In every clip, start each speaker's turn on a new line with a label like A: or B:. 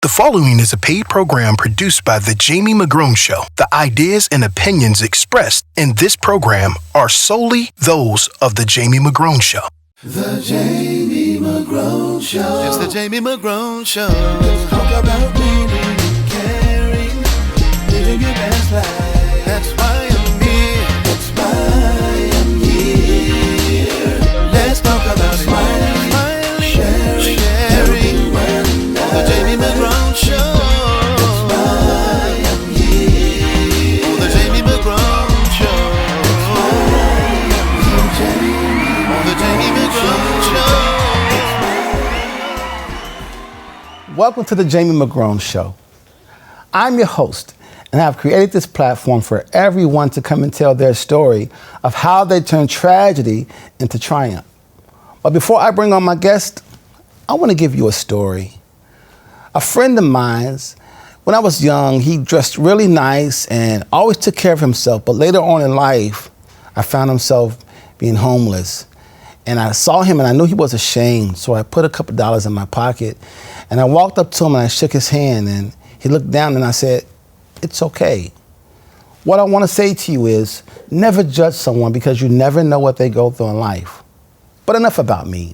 A: The following is a paid program produced by The Jamie McGrone Show. The ideas and opinions expressed in this program are solely those of The Jamie McGrone Show.
B: The Jamie McGrone Show.
C: It's The Jamie McGrone Show.
B: Let's talk about meaning and caring, living your best life.
C: That's why I'm here.
B: That's why I'm here. Let's talk about smiling, sharing, helping one another.
C: The Jamie McGrone Show.
B: That's why I'm here.
C: Oh, The Jamie McGrone Show.
B: That's why I'm here,
C: Oh, The Jamie McGrone Show.
D: Welcome to the Jamie McGrone Show. I'm your host, and I've created this platform for everyone to come and tell their story of how they turned tragedy into triumph. But before I bring on my guest, I want to give you a story. A friend of mine, when I was young, he dressed really nice and always took care of himself. But later on in life, I found himself being homeless. And I saw him and I knew he was ashamed. So I put a couple dollars in my pocket and I walked up to him and I shook his hand and he looked down and I said, "It's okay." What I want to say to you is never judge someone because you never know what they go through in life. But enough about me.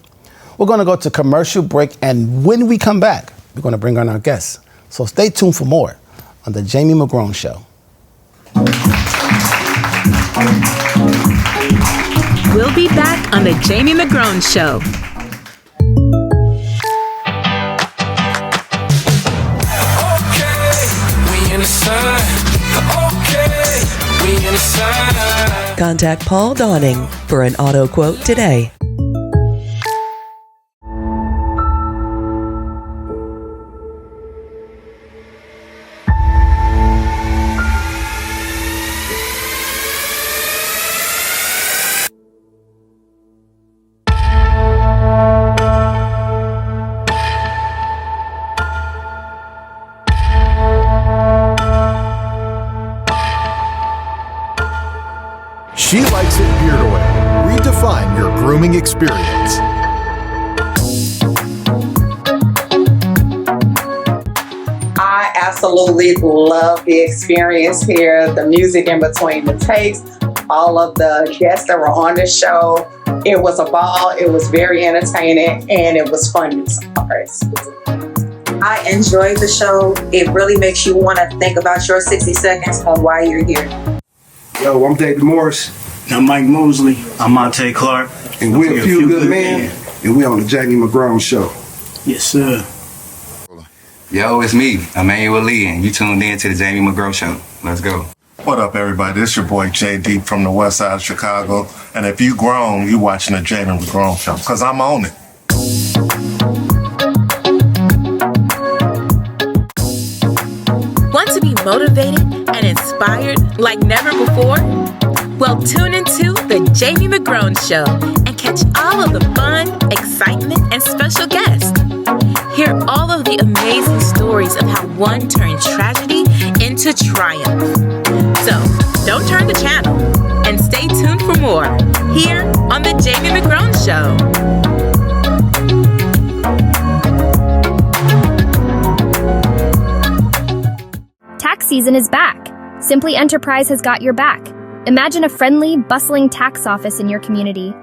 D: We're going to go to commercial break, and when we come back, we're going to bring on our guests. So stay tuned for more on the Jamie McGrone Show.
E: We'll be back on the Jamie McGrone Show.
F: Contact Paul Dawning for an auto quote today.
G: She likes it beard oil. Redefine your grooming experience.
H: I absolutely love the experience here, the music in between the takes, all of the guests that were on the show. It was a ball, it was very entertaining, and it was fun to start.
I: I enjoyed the show. It really makes you want to think about your 60 seconds on why you're here.
J: Yo, I'm David Morris.
K: I'm Mike Mosley. I'm Monte Clark.
J: And we're a few good men. And we're on the Jamie McGrone Show.
K: Yes, sir.
L: Yo, it's me, Emmanuel Lee, and you tuned in to the Jamie McGrone Show. Let's go.
M: What up, everybody? This your boy JD from the West Side of Chicago. And if you grown, you watching the Jamie McGrone Show, because I'm on it.
E: Want to be motivated and inspired like never before? Well, tune into the Jamie McGrone Show and catch all of the fun, excitement, and special guests. Hear all of the amazing stories of how one turned tragedy into triumph. So, don't turn the channel and stay tuned for more here on the Jamie McGrone Show.
N: Tax season is back. Simply Enterprise has got your back. Imagine a friendly, bustling tax office in your community.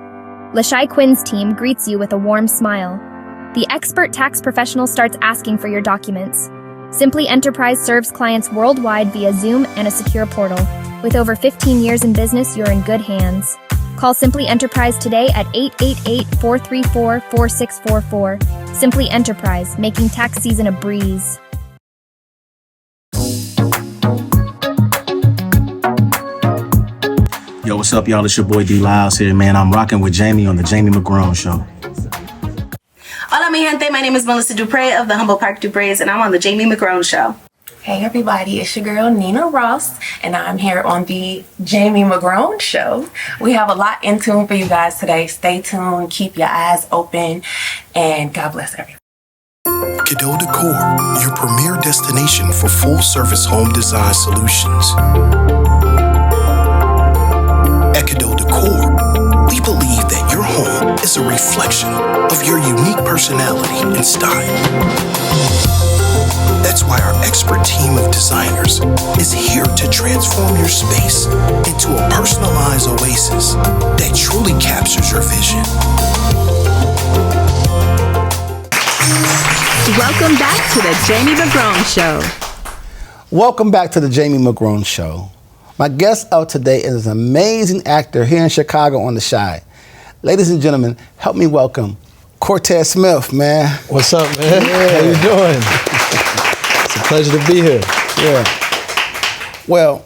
N: TheChi Quinn's team greets you with a warm smile. The expert tax professional starts asking for your documents. Simply Enterprise serves clients worldwide via Zoom and a secure portal. With over 15 years in business, you're in good hands. Call Simply Enterprise today at 888-434-4644. Simply Enterprise, making tax season a breeze.
K: Yo, what's up, y'all? It's your boy D. Lyles here, man. I'm rocking with Jamie on the Jamie McGrone Show.
O: Hola, mi gente. My name is Melissa Dupre of the Humble Park Dupre's, and I'm on the Jamie McGrone Show.
P: Hey, everybody. It's your girl, Nina Ross, and I'm here on the Jamie McGrone Show. We have a lot in tune for you guys today. Stay tuned. Keep your eyes open, and God bless everyone.
A: Cadeau Decor, your premier destination for full-service home design solutions. At Cadeau Decor, we believe that your home is a reflection of your unique personality and style. That's why our expert team of designers is here to transform your space into a personalized oasis that truly captures your vision.
E: Welcome back to the Jamie McGrone Show.
D: Welcome back to the Jamie McGrone Show. My guest of today is an amazing actor here in Chicago on TheChi. Ladies and gentlemen, help me welcome Cortez Smith, man.
Q: What's up, man?
D: Yeah.
Q: How you doing? It's a pleasure to be here.
D: Yeah. Well,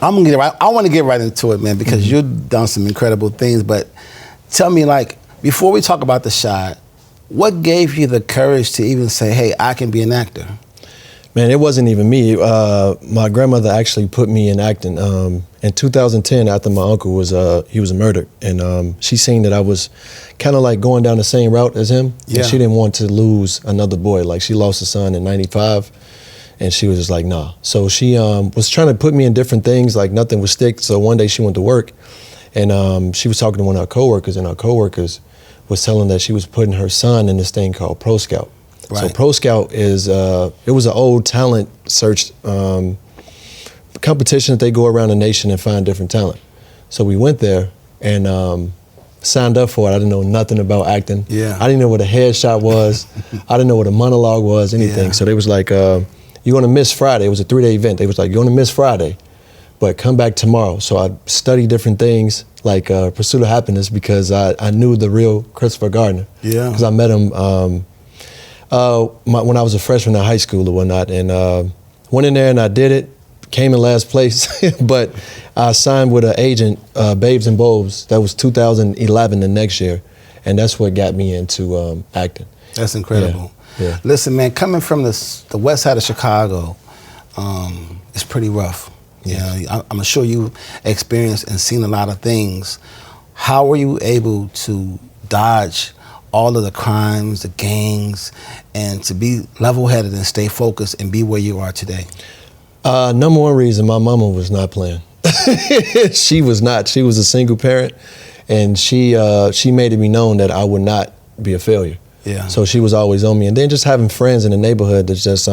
D: I want to get right into it, man, because you've done some incredible things. But tell me, like, before we talk about TheChi, what gave you the courage to even say, "Hey, I can be an actor"?
Q: Man, it wasn't even me. My grandmother actually put me in acting. In 2010, after my uncle was murdered, and she seen that I was kind of like going down the same route as him,
D: Yeah.
Q: and she didn't want to lose another boy. Like, she lost a son in '95, and she was just like, nah. So she was trying to put me in different things, like nothing would stick. So one day she went to work, and she was talking to one of our coworkers, and our coworkers was telling that she was putting her son in this thing called Pro Scout.
D: Right.
Q: So Pro Scout is, it was an old talent search competition that they go around the nation and find different talent. So we went there and signed up for it. I didn't know nothing about acting.
D: Yeah.
Q: I didn't know what a headshot was. I didn't know what a monologue was, anything.
D: Yeah.
Q: So they was like, you're gonna miss Friday. It was a 3-day event. They was like, you're gonna miss Friday, but come back tomorrow. So I studied different things, like Pursuit of Happiness, because I knew the real Christopher Gardner.
D: Yeah.
Q: Because I met him when I was a freshman in high school or whatnot, and went in there and I did it, came in last place, but I signed with an agent, Babes and Bobes. That was 2011, the next year, and that's what got me into acting.
D: That's incredible.
Q: Yeah.
D: Listen, man, coming from the west side of Chicago, it's pretty rough.
Q: Yeah.
D: You know, I'm sure you experienced and seen a lot of things. How were you able to dodge all of the crimes, the gangs, and to be level-headed and stay focused and be where you are today?
Q: Number one reason, my mama was not playing. She was not. She was a single parent, and she made it be known that I would not be a failure.
D: Yeah.
Q: So she was always on me. And then just having friends in the neighborhood that just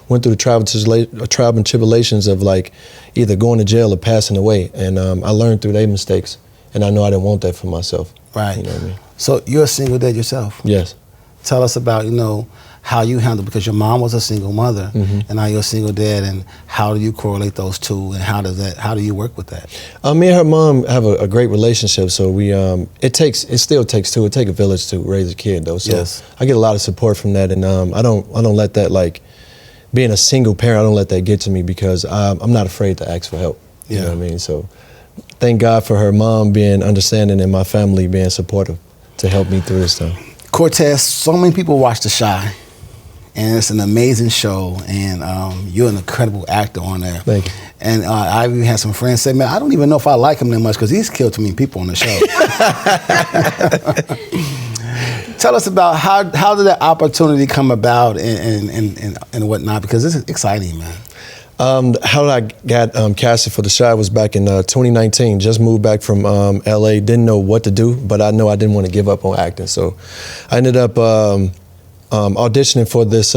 Q: went through the trial and tribulations of like either going to jail or passing away. And I learned through their mistakes. And I know I didn't want that for myself.
D: Right.
Q: You know what I mean?
D: So you're a single dad yourself.
Q: Yes.
D: Tell us about, how you handle, because your mom was a single mother,
Q: Mm-hmm.
D: and now you're a single dad, and how do you correlate those two, and how do you work with that?
Q: Me and her mom have a great relationship, so we it still takes two. It takes a village to raise a kid, though. So
D: Yes.
Q: I get a lot of support from that, and I don't let that, like, being a single parent, I don't let that get to me, because I'm not afraid to ask for help. You know what I mean? So thank God for her mom being understanding and my family being supportive to help me through this time.
D: Cortez, so many people watch TheChi, and it's an amazing show, and you're an incredible actor on there.
Q: Thank you.
D: And I even had some friends say, man, I don't even know if I like him that much because he's killed too many people on the show. Tell us about how did that opportunity come about and whatnot, because this is exciting, man.
Q: How I got casted for TheChi was back in 2019. Just moved back from LA. Didn't know what to do, but I know I didn't want to give up on acting. So I ended up auditioning for this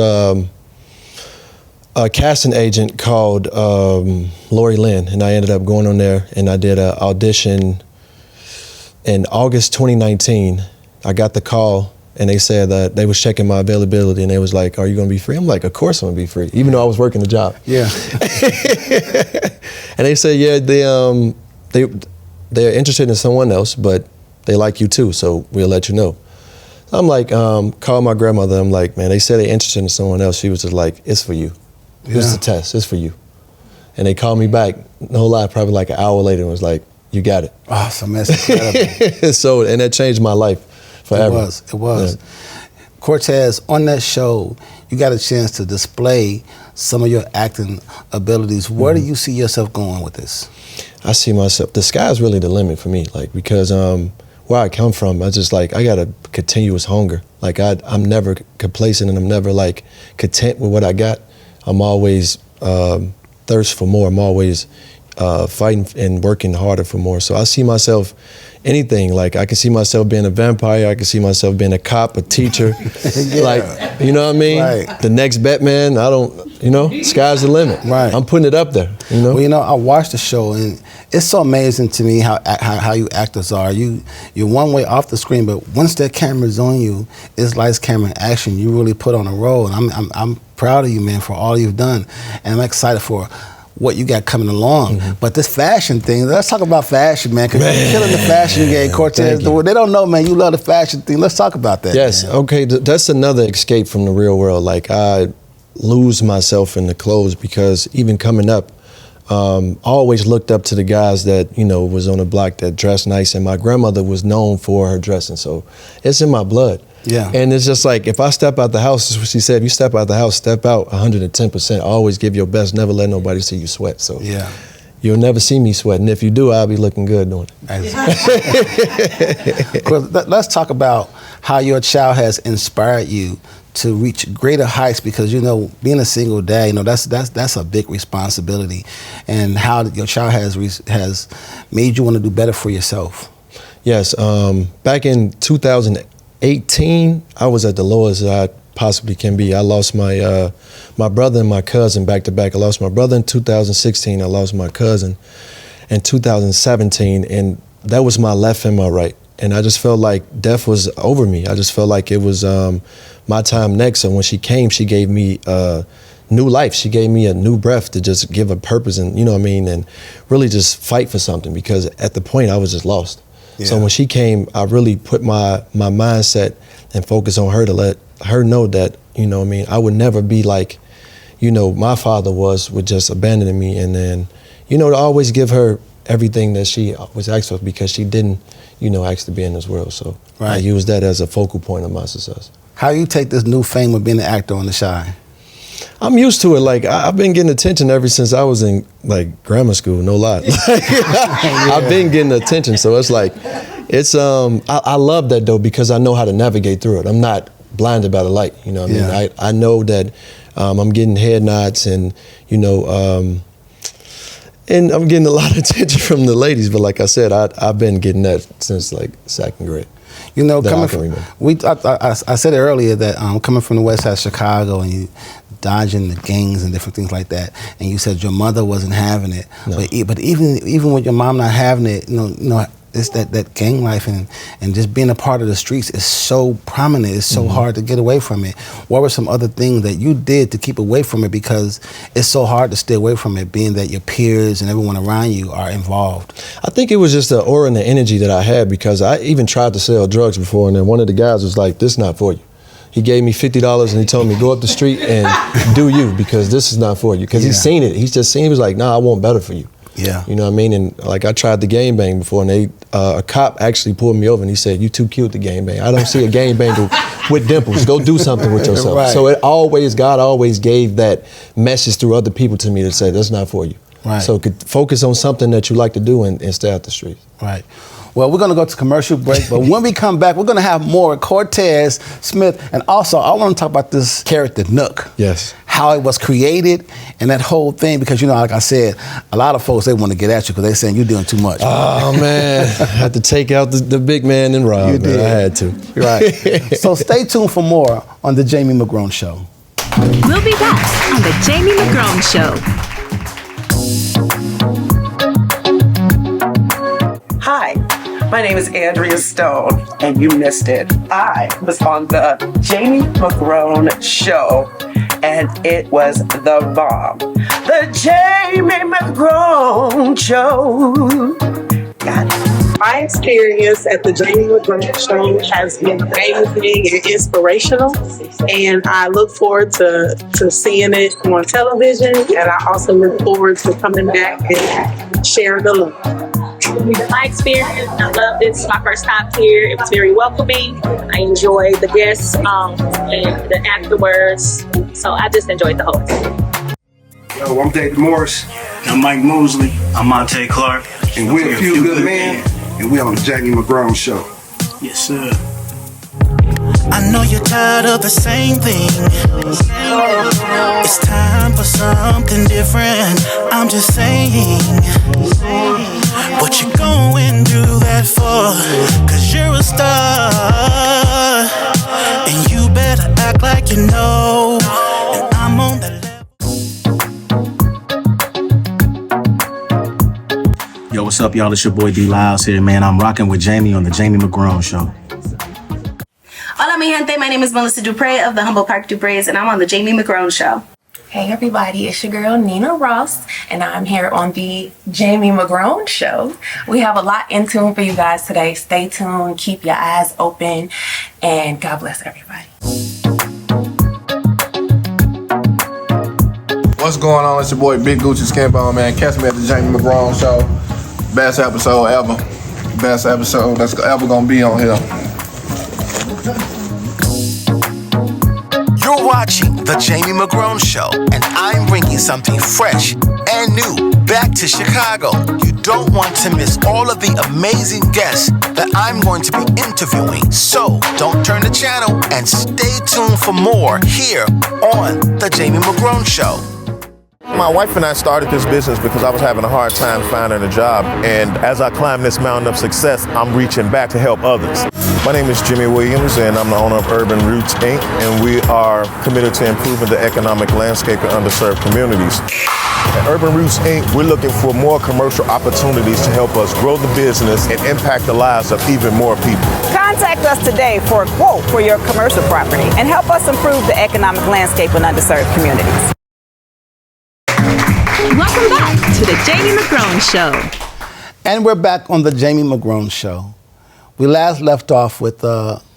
Q: casting agent called Lori Lynn, and I ended up going on there, and I did an audition in August 2019. I got the call, and they said that they was checking my availability, and they was like, "Are you gonna be free?" I'm like, "Of course I'm gonna be free," even though I was working the job.
D: Yeah.
Q: And they said, "Yeah, they're interested in someone else, but they like you too, so we'll let you know." I'm like, called my grandmother. I'm like, "Man, they said they're interested in someone else." She was just like, "It's for you. Here's the test. It's for you." And they called me back, no lie, probably like an hour later, and was like, "You got it."
D: Awesome, that's incredible.
Q: So, and that changed my life forever.
D: It was.
Q: Yeah.
D: Cortez, on that show, you got a chance to display some of your acting abilities. Where do you see yourself going with this?
Q: I see myself, the sky's really the limit for me, like, because where I come from, I got a continuous hunger. Like, I'm never complacent, and I'm never like content with what I got. I'm always thirst for more. I'm always fighting and working harder for more. So I see myself anything. Like I can see myself being a vampire. I can see myself being a cop, a teacher. Like, you know what I mean?
D: Right.
Q: The next Batman. I don't, you know, sky's the limit.
D: Right.
Q: I'm putting it up there. You know.
D: Well, you know, I watched the show and it's so amazing to me how you actors are. You're one way off the screen, but once that camera's on you, it's lights, camera, and action. You really put on a role, and I'm proud of you, man, for all you've done, and I'm excited for what you got coming along. But this fashion thing, let's talk about fashion, man, because you're killing the fashion game, Cortez. They don't know, man, you love the fashion thing. Let's talk about that.
Q: Yes,
D: man.
Q: okay, that's another escape from the real world. Like I lose myself in the clothes because even coming up, I always looked up to the guys that, you know, was on the block that dressed nice, and my grandmother was known for her dressing, so it's in my blood.
D: Yeah.
Q: And it's just like, if I step out the house, this is what she said, if you step out the house, step out 110%. Always give your best, never let nobody see you sweat. So
D: yeah,
Q: you'll never see me sweating. If you do, I'll be looking good doing it.
D: Well, let's talk about how your child has inspired you to reach greater heights, because, you know, being a single dad, you know, that's a big responsibility, and how your child has made you want to do better for yourself.
Q: Yes, back in 2018, I was at the lowest I possibly can be. I lost my my brother and my cousin back to back. I lost my brother in 2016. I lost my cousin in 2017, and that was my left and my right. And I just felt like death was over me. I just felt like it was my time next. So when she came, she gave me new life. She gave me a new breath to just give a purpose, and, you know what I mean, and really just fight for something, because at the point I was just lost. Yeah. So when she came, I really put my mindset and focus on her to let her know that, you know what I mean, I would never be like, you know, my father was, with just abandoning me. And then, you know, to always give her everything that she was asked for, because she didn't, you know, ask to be in this world. So I use that as a focal point of my success.
D: How you take this new fame of being an actor on TheChi?
Q: I'm used to it. Like, I've been getting attention ever since I was in, like, grammar school, no lie. I've been getting attention, so it's like, it's, I love that, though, because I know how to navigate through it. I'm not blinded by the light, you know what I mean? I know that I'm getting head nods, and, you know, and I'm getting a lot of attention from the ladies, but like I said, I've been getting that since, like, second grade.
D: You know, coming from, I said it earlier that coming from the west side of Chicago, and you dodging the gangs and different things like that, and you said your mother wasn't having it. No. But even with your mom not having it, you know, it's that gang life and just being a part of the streets is so prominent. It's so hard to get away from it. What were some other things that you did to keep away from it? Because it's so hard to stay away from it, being that your peers and everyone around you are involved.
Q: I think it was just the aura and the energy that I had, because I even tried to sell drugs before, and then one of the guys was like, "This is not for you." He gave me $50 and he told me, "Go up the street and do you, because this is not for you." Because he's seen it. He's just seen it. He was like, "Nah, I want better for you."
D: Yeah.
Q: You know what I mean? And like, I tried the gang bang before, and a cop actually pulled me over and he said, "You too cute to gang bang. I don't see a gang banger with dimples. Go do something with yourself." Right. So God always gave that message through other people to me to say, "That's not for you." Right. So could focus on something that you like to do and stay out the streets.
D: Right. Well, we're going to go to commercial break, but when we come back, we're going to have more Cortez Smith, and also I want to talk about this character, Nook.
Q: Yes.
D: How it was created and that whole thing, because, you know, like I said, a lot of folks, they want to get at you because they're saying you're doing too much.
Q: Oh, man. I had to take out the big man and Rob.
D: You did.
Q: I had to.
D: Right. So stay tuned for more on The Jamie McGrone Show.
E: We'll be back on The Jamie McGrone Show.
R: Hi, my name is Andrea Stone, and you missed it. I was on the Jamie McGrone Show, and it was the bomb. The Jamie McGrone Show. Got it.
S: My experience at the Jamie McGrone Show has been amazing and inspirational, and I look forward to seeing it on television, and I also look forward to coming back and sharing the love.
T: My experience, I love this. It's my first time here. It was very welcoming. I enjoyed the guests and the afterwards. So I just enjoyed the whole thing.
J: Yo, I'm David Morris.
K: I'm Mike Mosley. I'm Monte Clark.
J: And we're a few good men. And we're on the Jamie McGrone Show.
K: Yes, sir.
B: I know you're tired of the same thing. It's time for something different. I'm just saying, what you going through that for? 'Cause you're a star, and you better act like you know. And I'm on the
K: Yo, what's up, y'all? It's your boy D Lyles here, man. I'm rocking with Jamie on the Jamie McGrone Show.
O: Hola, mi gente. My name is Melissa Dupre of the Humboldt Park Dupres, and I'm on the Jamie McGrone Show.
P: Hey everybody, it's your girl Nina Ross, and I'm here on the Jamie McGrone Show. We have a lot in tune for you guys today. Stay tuned, keep your eyes open, and God bless everybody.
U: What's going on? It's your boy Big Gucci Skinbone, man. Catch me at the Jamie McGrone Show. Best episode ever. Best episode that's ever gonna be on here.
A: You're watching The Jamie McGrone Show, and I'm bringing something fresh and new back to Chicago. You don't want to miss all of the amazing guests that I'm going to be interviewing. So don't turn the channel and stay tuned for more here on The Jamie McGrone Show.
M: My wife and I started this business because I was having a hard time finding a job, and as I climb this mountain of success, I'm reaching back to help others. My name is Jimmy Williams, and I'm the owner of Urban Roots Inc., and we are committed to improving the economic landscape in underserved communities. At Urban Roots Inc., we're looking for more commercial opportunities to help us grow the business and impact the lives of even more people.
V: Contact us today for a quote for your commercial property and help us improve the economic landscape in underserved communities.
E: Welcome back to the Jamie McGrone Show.
D: And we're back on the Jamie McGrone Show. We last left off with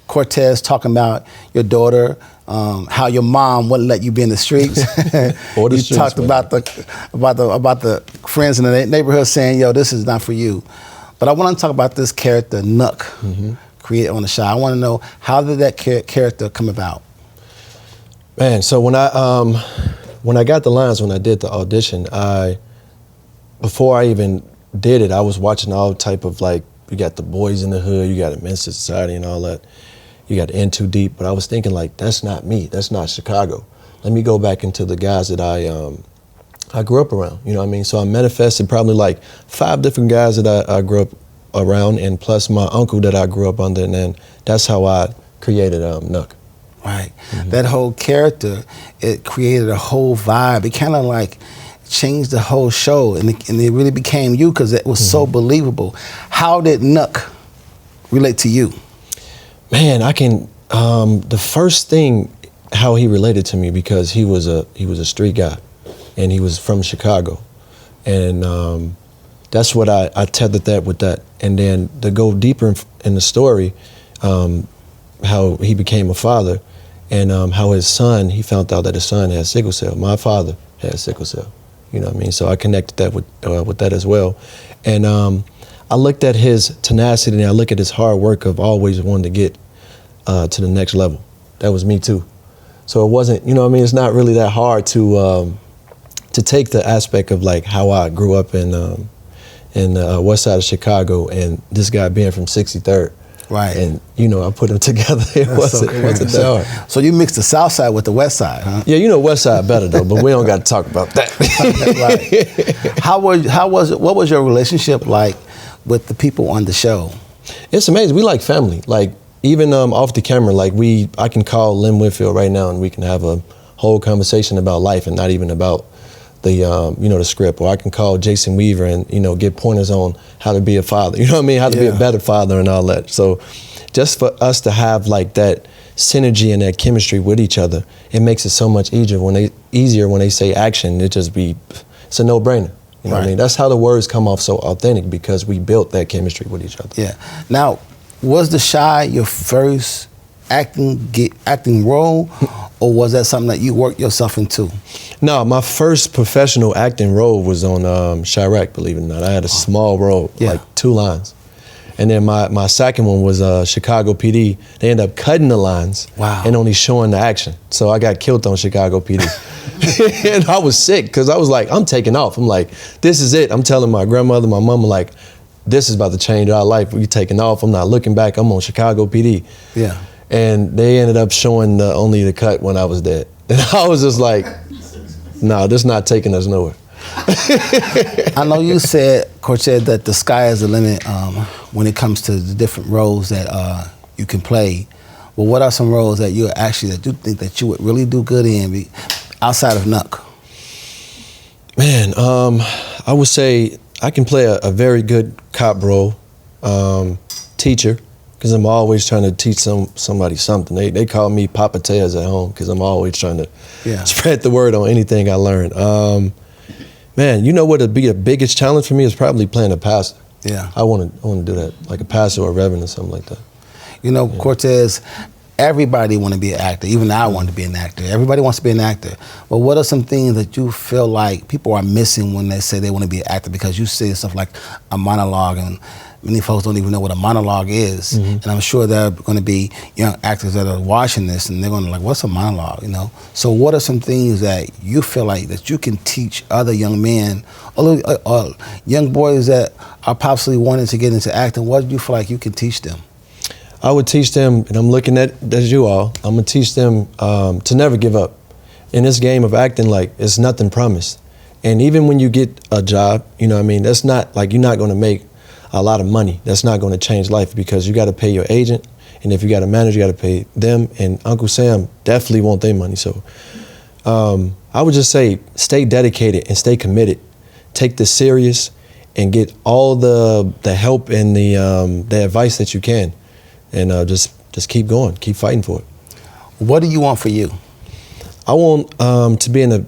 D: Cortez talking about your daughter, how your mom wouldn't let you be in the streets.
Q: Or the
D: you
Q: streets,
D: talked
Q: man.
D: about the friends in the neighborhood saying, "Yo, this is not for you." But I want to talk about this character Nook, created on the show. I want to know, how did that character come about?
Q: Man, so when I got the lines, when I did the audition, before I even did it, I was watching all type of, like, you got the Boys in the Hood, you got Men's Society and all that, you got In Too Deep, but I was thinking, like, that's not me, that's not Chicago. Let me go back into the guys that I grew up around, you know what I mean? So I manifested probably like 5 different guys that I grew up around, and plus my uncle that I grew up under, and then that's how I created Nook.
D: Right. That whole character, it created a whole vibe. It kind of like changed the whole show, and it really became you because it was so believable. How did Nook relate to you?
Q: Man, the first thing, how he related to me, because he was a street guy, and he was from Chicago, and that's what I tethered that with that. And then to go deeper in the story, how he became a father, and how his son, he found out that his son had sickle cell. My father had sickle cell, you know what I mean? So I connected that with that as well. And I looked at his tenacity, and I look at his hard work of always wanting to get to the next level. That was me too. So it wasn't, you know what I mean? It's not really that hard to take the aspect of like how I grew up in the west side of Chicago, and this guy being from 63rd.
D: Right.
Q: And, you know, I put them together. It wasn't that hard.
D: So you mixed the south side with the west side, huh?
Q: Yeah, you know west side better though, but we don't got to talk about that.
D: Right. How was it? What was your relationship like with the people on the show?
Q: It's amazing. We like family. Like, even off the camera, like I can call Lynn Whitfield right now and we can have a whole conversation about life and not even about the script. Or I can call Jason Weaver and, get pointers on how to be a father. You know what I mean? How to be a better father and all that. So just for us to have like that synergy and that chemistry with each other, it makes it so much easier when they say action. It's a no-brainer. You know what I mean? That's how the words come off so authentic, because we built that chemistry with each other.
D: Yeah. Now, was TheChi your first acting role, or was that something that you worked yourself into?
Q: No, my first professional acting role was on Chirac, believe it or not. I had a small role, like 2 lines. And then my second one was Chicago PD. They ended up cutting the lines and only showing the action. So I got killed on Chicago PD. And I was sick, because I was like, I'm taking off. I'm like, this is it. I'm telling my grandmother, my mama, like, this is about to change our life. We're taking off. I'm not looking back. I'm on Chicago PD.
D: Yeah.
Q: And they ended up showing only the cut when I was dead. And I was just like, no, this not taking us nowhere.
D: I know you said, Cortez, that the sky is the limit when it comes to the different roles that you can play. Well, what are some roles that you think that you would really do good in outside of Nuck?
Q: Man, I would say I can play a very good cop role, teacher, because I'm always trying to teach somebody something. They call me Papa Teas at home because I'm always trying to spread the word on anything I learn. Man, you know what would be the biggest challenge for me is probably playing a pastor.
D: Yeah.
Q: I want to do that, like a pastor or a reverend or something like that.
D: You know, Cortez, everybody want to be an actor. Even I want to be an actor. Everybody wants to be an actor. But what are some things that you feel like people are missing when they say they want to be an actor? Because you say stuff like a monologue, and many folks don't even know what a monologue is. And I'm sure there are going to be young actors that are watching this and they're going to like, what's a monologue, you know? So what are some things that you feel like that you can teach other young men or young boys that are possibly wanting to get into acting? What do you feel like you can teach them?
Q: I would teach them, and I'm looking at you all, I'm going to teach them to never give up. In this game of acting, like, it's nothing promised. And even when you get a job, you know what I mean, that's not, like, you're not going to make a lot of money. That's not going to change life because you got to pay your agent, and if you got a manager, you got to pay them, and Uncle Sam definitely want their money. So I would just say stay dedicated and stay committed. Take this serious and get all the help and the advice that you can. And just keep going, keep fighting for it.
D: What do you want for you?
Q: I want to be in a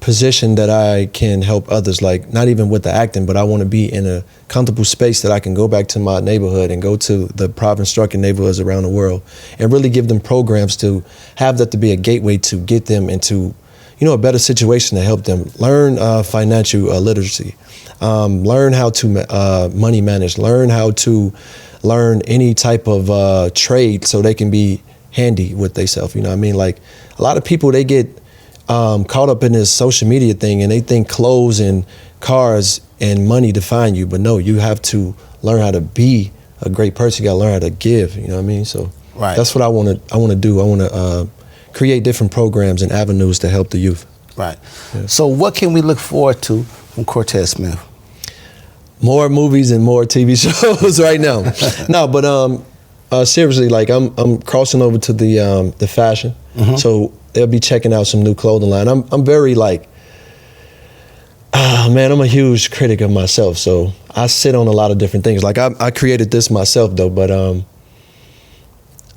Q: position that I can help others, like not even with the acting, but I want to be in a comfortable space that I can go back to my neighborhood and go to the province-stricken neighborhoods around the world and really give them programs to have that to be a gateway to get them into, you know, a better situation to help them learn financial literacy, learn how to money manage, learn how to learn any type of trade so they can be handy with themselves. You know what I mean? Like a lot of people, they get caught up in this social media thing and they think clothes and cars and money define you. But no, you have to learn how to be a great person. You got to learn how to give. You know what I mean? So that's what I want to do. I want to create different programs and avenues to help the youth.
D: Right. Yeah. So what can we look forward to from Cortez Smith?
Q: More movies and more TV shows right now. No, but seriously, like I'm crossing over to the fashion, so they'll be checking out some new clothing line. I'm very like, man, I'm a huge critic of myself, so I sit on a lot of different things. Like I created this myself though, but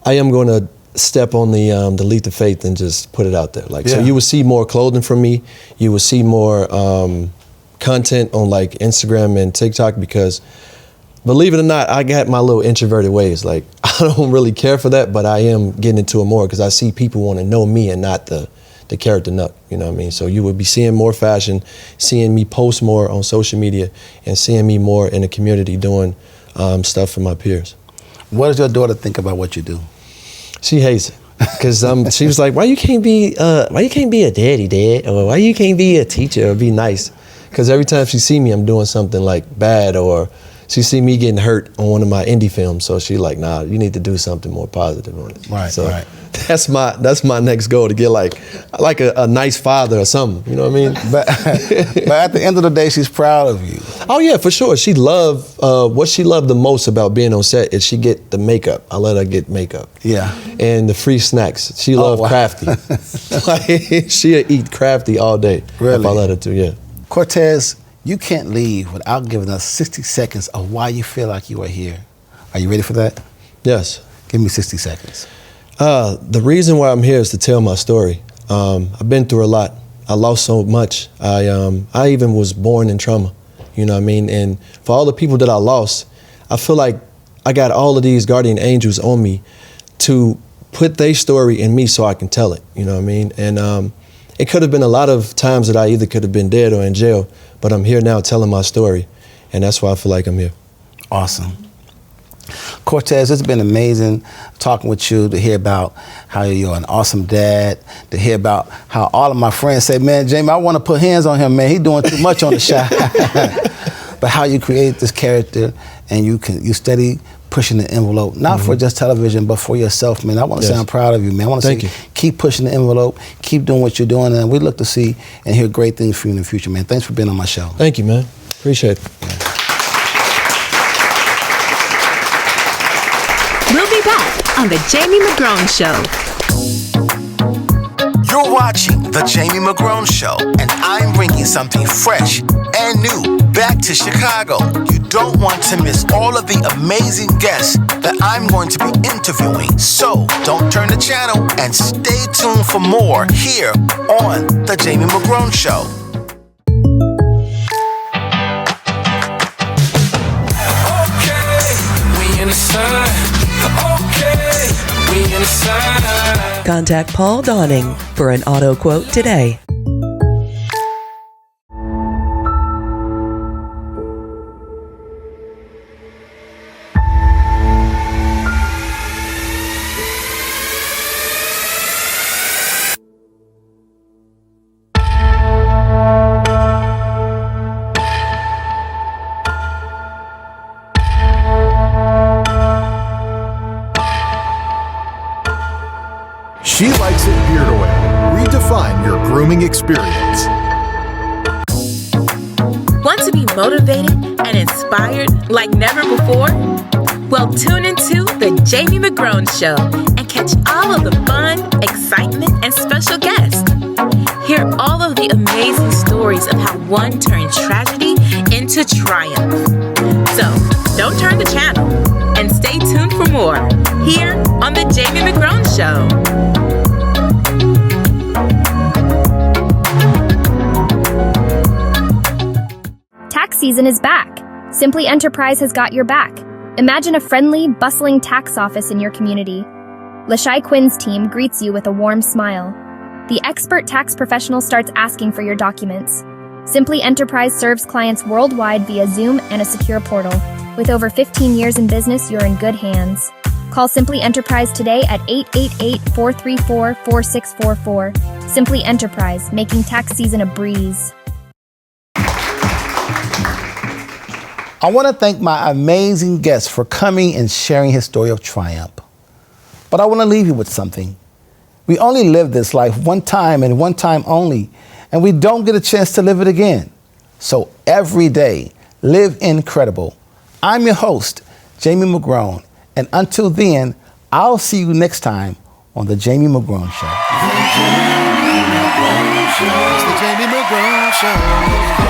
Q: I am going to step on the leap of faith and just put it out there. Like so, you will see more clothing from me. You will see more content on like Instagram and TikTok because, believe it or not, I got my little introverted ways. Like I don't really care for that, but I am getting into it more because I see people want to know me and not the character Nuck. You know what I mean? So you will be seeing more fashion, seeing me post more on social media, and seeing me more in the community doing stuff for my peers.
D: What does your daughter think about what you do?
Q: She hates it because she was like, "Why you can't be a daddy, dad, or why you can't be a teacher or be nice?" Because every time she see me, I'm doing something like bad, or she see me getting hurt on one of my indie films, so she like, nah, you need to do something more positive on it.
D: Right,
Q: so
D: right.
Q: That's my next goal, to get like a nice father or something. You know what I mean?
D: But at the end of the day, she's proud of you.
Q: Oh yeah, for sure. She loved what she loved the most about being on set is she get the makeup. I let her get makeup.
D: Yeah.
Q: And the free snacks. She loved crafty. Like she'll eat crafty all day.
D: Really?
Q: If I let her to, yeah.
D: Cortez, you can't leave without giving us 60 seconds of why you feel like you are here. Are you ready for that?
Q: Yes.
D: Give me 60 seconds.
Q: The reason why I'm here is to tell my story. I've been through a lot. I lost so much. I even was born in trauma, you know what I mean? And for all the people that I lost, I feel like I got all of these guardian angels on me to put their story in me so I can tell it, you know what I mean? And it could have been a lot of times that I either could have been dead or in jail, but I'm here now telling my story, and that's why I feel like I'm here.
D: Awesome. Cortez, it's been amazing talking with you, to hear about how you're an awesome dad, to hear about how all of my friends say, man, Jamie, I want to put hands on him, man. He's doing too much on the shot. But how you create this character and you steady pushing the envelope, not for just television, but for yourself, man. I want to say I'm proud of you, man. I want to say keep pushing the envelope, keep doing what you're doing, and we look to see and hear great things from you in the future, man. Thanks for being on my show.
Q: Thank you, man. Appreciate it.
E: We'll be back on The Jamie McGrone Show.
A: You're watching The Jamie McGrone Show, and I'm bringing something fresh and new back to Chicago. You don't want to miss all of the amazing guests that I'm going to be interviewing. So don't turn the channel and stay tuned for more here on The Jamie McGrone Show.
C: Contact Paul Dawning for an auto quote today.
G: She likes it Beard Oil. Redefine your grooming experience.
E: Want to be motivated and inspired like never before? Well, tune into The Jamie McGrone Show and catch all of the fun, excitement, and special guests. Hear all of the amazing stories of how one turned tragedy into triumph. So, don't turn the channel and stay tuned for more here on The Jamie McGrone Show.
N: Tax season is back. Simply Enterprise has got your back. Imagine a friendly, bustling tax office in your community. TheChi Quinn's team greets you with a warm smile. The expert tax professional starts asking for your documents. Simply Enterprise serves clients worldwide via Zoom and a secure portal. With over 15 years in business, you're in good hands. Call Simply Enterprise today at 888-434-4644. Simply Enterprise, making tax season a breeze.
D: I want to thank my amazing guest for coming and sharing his story of triumph. But I want to leave you with something. We only live this life one time and one time only, and we don't get a chance to live it again. So every day, live incredible. I'm your host, Jamie McGrone, and until then, I'll see you next time on The Jamie McGrone Show.
B: It's The Jamie McGrone Show.